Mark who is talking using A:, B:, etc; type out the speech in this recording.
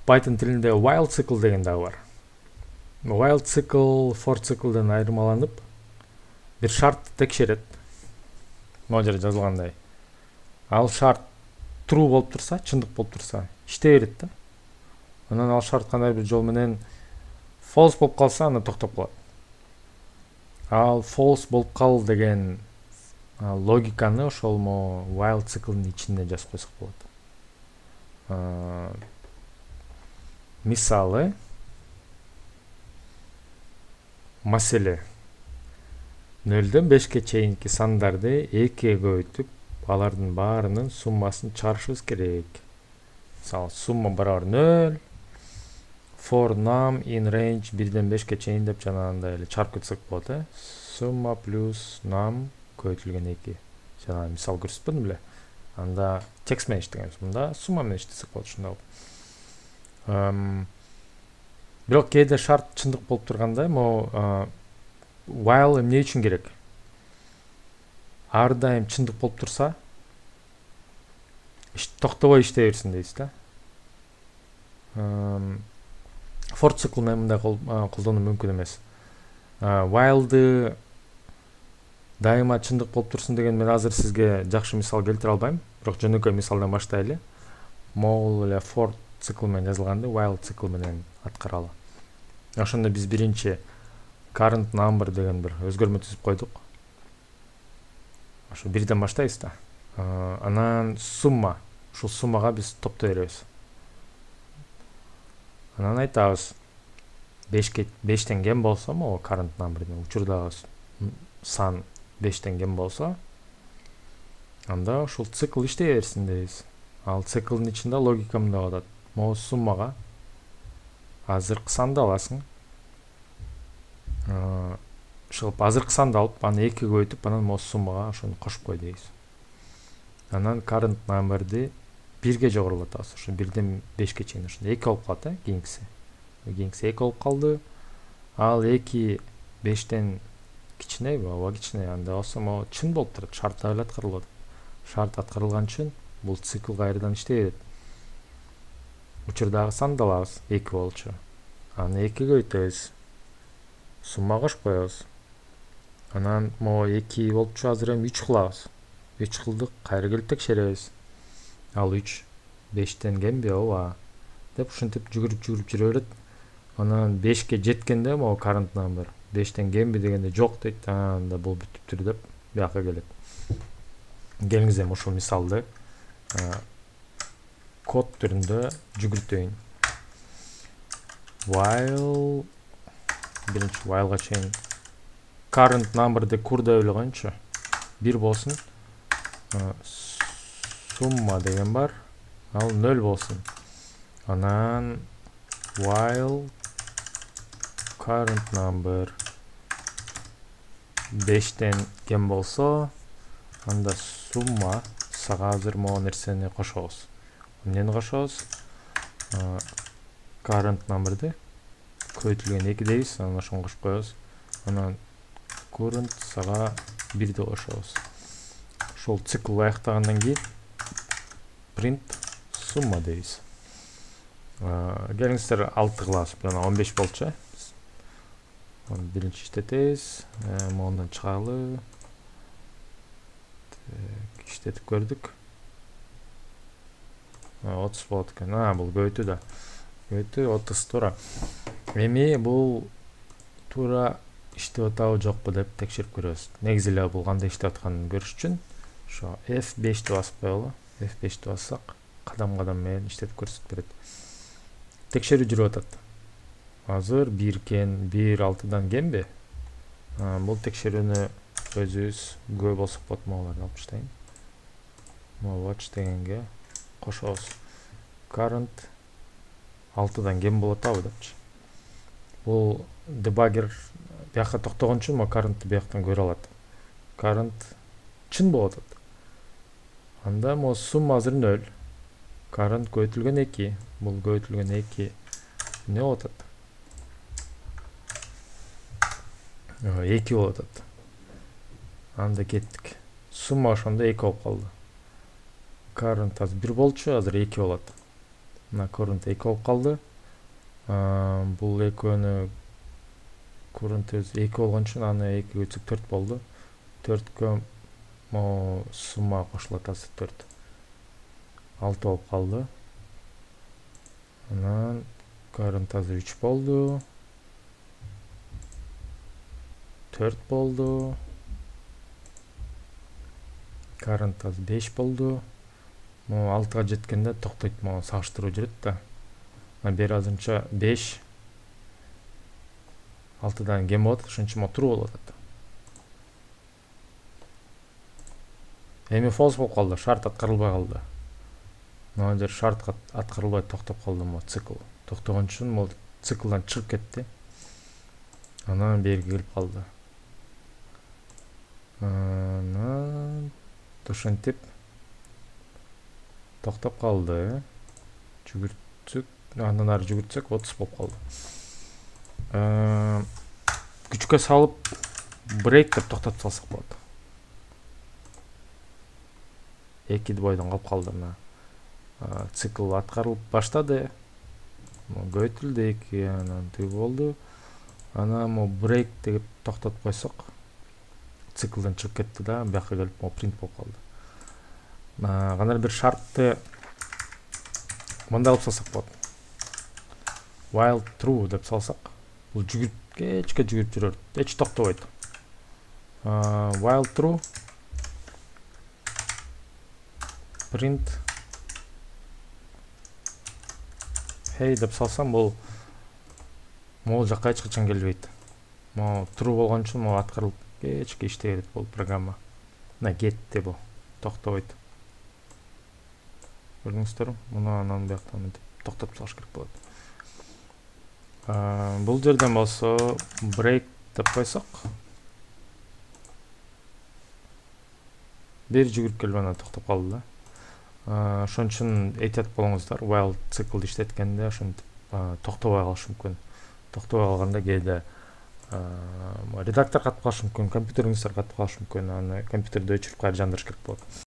A: Python тилинде while цикл деген дагы бар. While цикл for циклдан айырмаланып бир шарт текшерет. Могу жерде жазылгандай. Ал шарт true болуп турса, чындык болуп турса, иштей берет да. Анан ал шарт кандай бир жол менен false болуп калса, аны токтоп калат. Ал false болуп кал деген логиканы ошол while циклдын ичинде жазып койсок болот. Мисалы, маселе 0-дөн 5-ке чейинки сандарды 2-ге көбөйтүп, алардын баарынын суммасын чыгарышыбыз керек. Мисалы, сумма барабар 0, for num in range 1-ден 5-ке чейин деп жанагындай эле чарп кетсек болот, Summa плюс num көбөйтүлгөн 2. Жана мисал көрсөтпөдүм беле. Анда текст менен иштегенбиз. Мында сумма менен иштесек болот ушундай. Бирок кээде шарт чындык болуп турганда, while эмне үчүн керек? Ар дайым чындык болуп турса, токтобой иштей берсин дейсиз да. For цикл менен мындай колдонуу мүмкүн эмес. While'ды дайыма чындык болуп турсун деген мен азыр сизге жакшы мисал келтире албайм, бирок жөнөкөй мисалдан баштайлы. Могул эле for цикл менен жазылганды while цикл менен аткаралы. Ошондо биз биринчи current number деген бир өзгөрмө түзүп койдук. Ошо 1ден баштайбыз да. Анан сумма, ушул суммага биз топтой беребиз. Анан айтабыз 5тен кем болсо, current numberдын учурдагы сан 5тен кем болсо, анда ушул цикл иштей берсин дейбиз. Ал циклдын ичинде логика мындай болот. Могу суммага азыркы санды аласың. Ошол азыркы санды алып, аны 2-ге көбөйтүп, анан могу суммага ошону кошуп кой дейбиз. Анан current number'ды 1-ге жогорулатабыз. Ошо 1ден 5-ке чейин ошондо 2 болуп калат, кийинкиси. Кийинкиси 2 болуп калды. Ал 2 5тен кичинейби, ооба кичиней. Анда болсо могу чын болуп турат, шарт эле аткарылат. Шарт аткарылган үчүн бул цикл кайрадан иштей берет. Учурдагы санды алабыз, 2 болчу. Аны 2-ге көбөйтөбүз. Сумма кошуп коебуз. Анан могу 2 болчу, азыр эми 3 кылабыз. 3 кылдык, кайра келип текшеребиз. Ал 3 5тен кемби, ооба деп ушинтип жүгүрүп жүрө берет. Анан 5-ке жеткенде могу current number 5тен кемби дегенде жок дейт. Анда бул бүтүптүр деп бияка келет. Келиңиз эми ушул мисалды код түрүндө жүгүртөйүн. While биринчи whileга чейин current number'ды кур деп ойлогончу 1 болсун. Summa деген бар. Ал 0 болсун. Анан while current number 5тен кем болсо, анда summa сага азыр могу нерсени кошобуз. Эмнени кошобуз? Current number'ды көбөйтүлгөн 2 дейбиз, анан ошону кошуп коебуз. Анан current сага 1ди кошобуз. Ошол цикл аяктагандан кийин print summa дейбиз. Келиңиздер 6 кылабыз. Жана 15 болчу. Аны биринчи иштетебиз. Мондан чыгалы. Иштетип көрдүк. 30 болот экен. Бул көбөйтүү да. Көбөйтүү 30 туура. Эми бул туура иштеп атабы жокпу деп текшерип көрөбүз. Негизи эле бул кандай иштеп атканын көрүш үчүн ошо F5-ди басып коелу. F5-ди бассак, кадам-кадам менен иштетип көрсөтүп берет. Текшерүү жүрүп атат. Азыр 1 кен, 1 6дан кемби? Бул текшерүүнү өзүбүз көп болсок болот, могуларды алып таштайын. Watch дегенге кошобуз. Current 6дан кем болот абы депчи. Бул debugger бияка токтогон үчүн current'ты бияктан көрө алат. Current чын болуп атат. Анда sum азыр 0. Current көбөйтүлгөн 2. Бул көбөйтүлгөн 2 эмне болуп атат? 2 болуп атат. Анда кеттик. Summa ошондо 2 болуп калды. Current азыр 1 болчу, азыр 2 болот. мына current 2 болуп калды. Бул экөөнү current өзү 2 болгон үчүн аны 2 бөлсөк 4 болду. 4кө сумма кошулат азыр 4. 6 болуп калды. Анан current азыр 3 болду. 4 болду. Current азыр 5 болду. 6га жеткенде токтойт, сагыштыруу жүрөт да. Бери азырынча 5 6дан кем болот, ошон үчүн туруу болуп атат. Эми false болуп калды, шарт аткарылбай калды. Мына жер шарт аткарылбай токтоп калды, цикл. Токтогон үчүн циклдан чыгып кетти. Анан берги келип калды. Анан ошентип токтоп калды. Жүгүртсөк, андан ары жүгүртсөк 30 болуп калды. Күчкө салып брейк деп токтотуп салсак болот. 2 бойдон калып калды. Цикл аткарылып баштады. Көбөйтүлдү 2, анан тиги болду. Анан брейк деп токтотуп койсок, циклдан чыгып кетти да, бияка келип принт болуп калды. Кандай бир шартты мындай кылып салсак болот. While true деп салсак, бул кечке жүгүрүп жүрөт, эч токтобойт. While true print hey деп салсам, бул могул жакка эч качан келбейт. True болгон үчүн аткарылып кечке иштей берет бул программа. Кетти бул, токтобойт. Көрдүңүздөрбү? Муну анан бияктан токтотуп салыш керек болот. Бул жерден болсо break деп койсок, бир жүгүрүп келип анан токтоп калды да. Ошон үчүн эйтет болуңуздар, while цикл иштеткенде ошентип токтобой калышы мүмкүн. Токтобой калганда кээде редактор катып калышы мүмкүн, компьютериңиздер катып калышы мүмкүн. Аны компьютерди өчүрүп кайра жандырыш керек болот.